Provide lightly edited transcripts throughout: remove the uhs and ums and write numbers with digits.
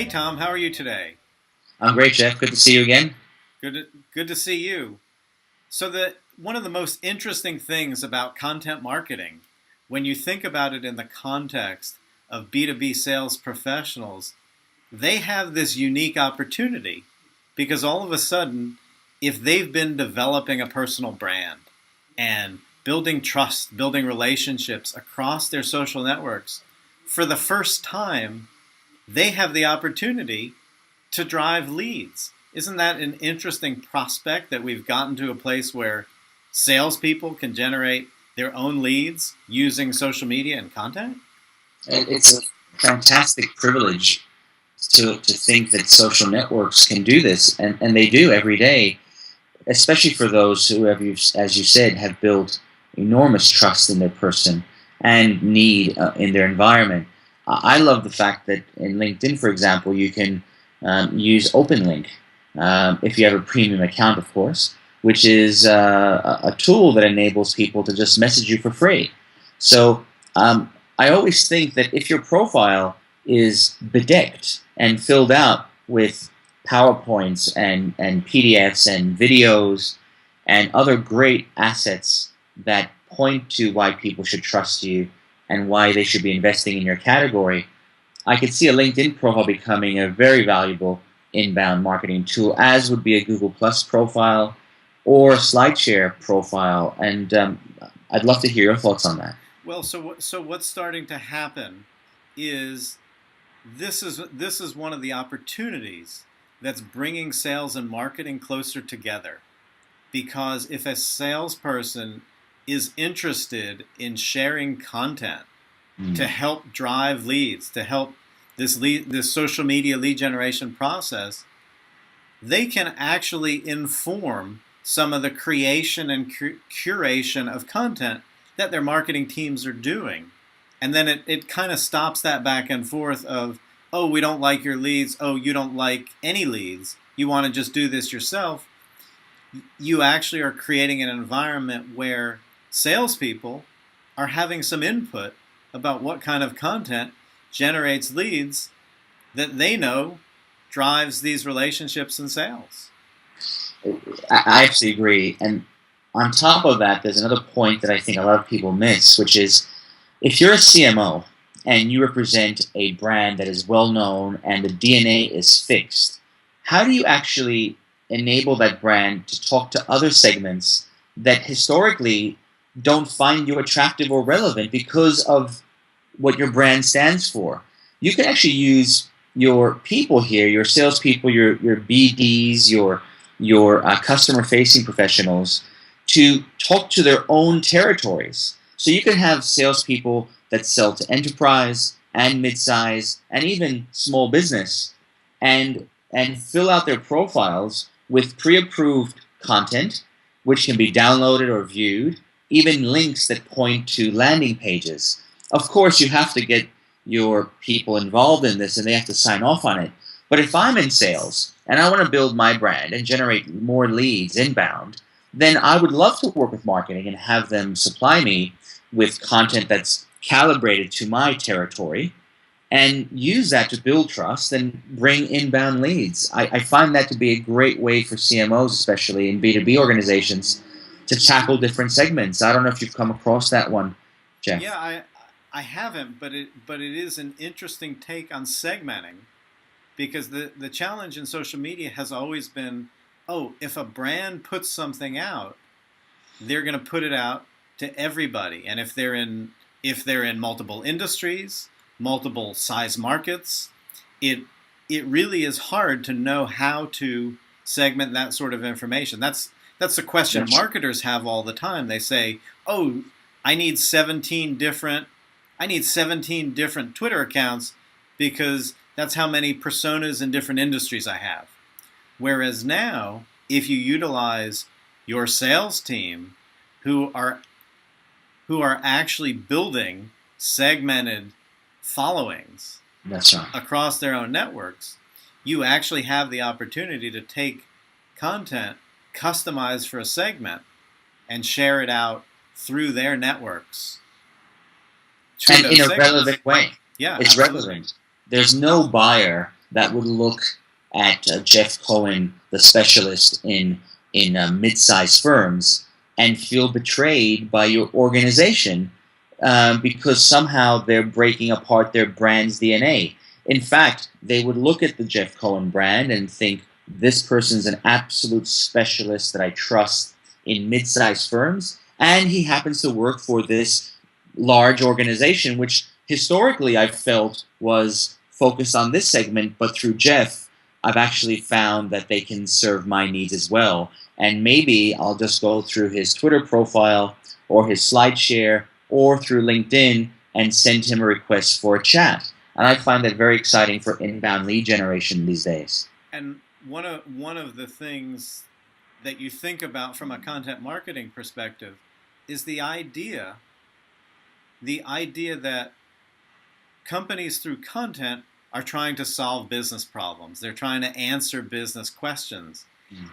Hey Tom, how are you today? I'm great, Jeff. Good to see you again. Good to see you. So one of the most interesting things about content marketing, when you think about it in the context of B2B sales professionals, they have this unique opportunity because all of a sudden, if they've been developing a personal brand and building trust, building relationships across their social networks, for the first time, they have the opportunity to drive leads. Isn't that an interesting prospect that we've gotten to a place where salespeople can generate their own leads using social media and content? It's a fantastic privilege to think that social networks can do this, and they do every day, especially for those who have, as you said, have built enormous trust in their person and need in their environment. I love the fact that in LinkedIn, for example, you can use OpenLink if you have a premium account, of course, which is a tool that enables people to just message you for free. So I always think that if your profile is bedecked and filled out with PowerPoints and PDFs and videos and other great assets that point to why people should trust you and why they should be investing in your category, I could see a LinkedIn profile becoming a very valuable inbound marketing tool, as would be a Google Plus profile or a SlideShare profile. And I'd love to hear your thoughts on that. Well, so what's starting to happen is this is one of the opportunities that's bringing sales and marketing closer together. Because if a salesperson is interested in sharing content to Mm, help drive leads, to help this social media lead generation process, they can actually inform some of the creation and curation of content that their marketing teams are doing. And then it kind of stops that back and forth of, oh, we don't like your leads. Oh, you don't like any leads. You want to just do this yourself. You actually are creating an environment where salespeople are having some input about what kind of content generates leads that they know drives these relationships and sales. I absolutely agree. And on top of that, there's another point that I think a lot of people miss, which is if you're a CMO and you represent a brand that is well known and the DNA is fixed, how do you actually enable that brand to talk to other segments that historically don't find you attractive or relevant because of what your brand stands for? You can actually use your people here, your salespeople, your BDs, your customer facing professionals to talk to their own territories. So you can have salespeople that sell to enterprise and mid-size and even small business, and fill out their profiles with pre-approved content, which can be downloaded or viewed, even links that point to landing pages. Of course, you have to get your people involved in this and they have to sign off on it. But if I'm in sales and I want to build my brand and generate more leads inbound, then I would love to work with marketing and have them supply me with content that's calibrated to my territory and use that to build trust and bring inbound leads. I find that to be a great way for CMOs, especially in B2B organizations, to tackle different segments. I don't know if you've come across that one, Yeah, Jeff. I haven't, but it is an interesting take on segmenting because the challenge in social media has always been, oh, if a brand puts something out, they're going to put it out to everybody. And if they're in multiple industries, multiple size markets, it it really is hard to know how to segment that sort of information. That's the question That's marketers have all the time. They say, "Oh, I need 17 different I need 17 different Twitter accounts because that's how many personas in different industries I have." Whereas now, if you utilize your sales team who are actually building segmented followings that's right. across their own networks, you actually have the opportunity to take content customized for a segment and share it out through their networks to And in those a segments. relevant way. Yeah, It's absolutely. relevant. There's no buyer that would look at Jeff Cohen, the specialist in mid-sized firms, and feel betrayed by your organization because somehow they're breaking apart their brand's DNA. In fact, they would look at the Jeff Cohen brand and think, this person's an absolute specialist that I trust in mid-sized firms, and he happens to work for this large organization, which historically I've felt was focused on this segment, but through Jeff, I've actually found that they can serve my needs as well. And maybe I'll just go through his Twitter profile or his SlideShare or through LinkedIn and send him a request for a chat. And I find that very exciting for inbound lead generation these days. And one of the things that you think about from a content marketing perspective is the idea that companies through content are trying to solve business problems. They're trying to answer business questions.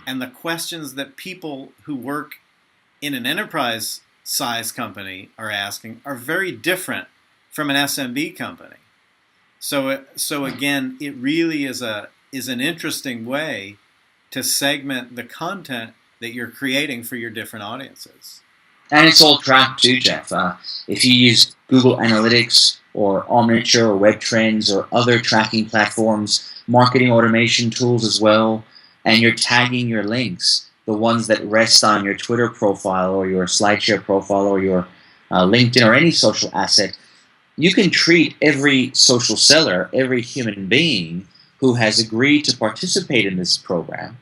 And the questions that people who work in an enterprise size company are asking are very different from an SMB company. So again, it really is an interesting way to segment the content that you're creating for your different audiences. And it's all tracked too, Jeff. If you use Google Analytics or Omniture or Web Trends or other tracking platforms, marketing automation tools as well, and you're tagging your links, the ones that rest on your Twitter profile or your SlideShare profile or your LinkedIn or any social asset, you can treat every social seller, every human being who has agreed to participate in this program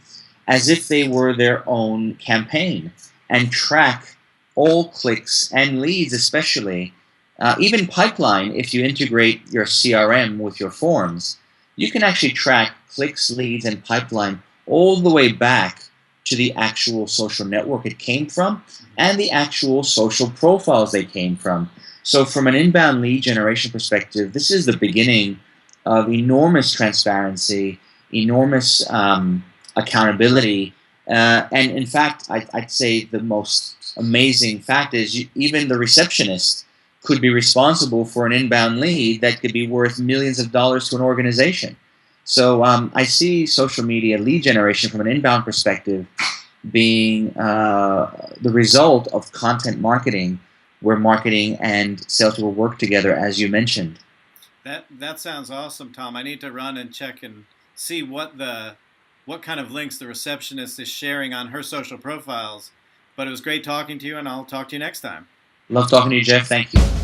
as if they were their own campaign and track all clicks and leads, especially even pipeline. If you integrate your CRM with your forms, you can actually track clicks, leads, and pipeline all the way back to the actual social network it came from and the actual social profiles they came from. So from an inbound lead generation perspective, this is the beginning of enormous transparency, enormous accountability, and in fact, I'd say the most amazing fact is even the receptionist could be responsible for an inbound lead that could be worth millions of dollars to an organization. So I see social media lead generation from an inbound perspective being the result of content marketing, where marketing and salespeople work together, as you mentioned. That sounds awesome, Tom. I need to run and check and see what kind of links the receptionist is sharing on her social profiles. But it was great talking to you, and I'll talk to you next time. Love talking to you, Jeff. Thank you.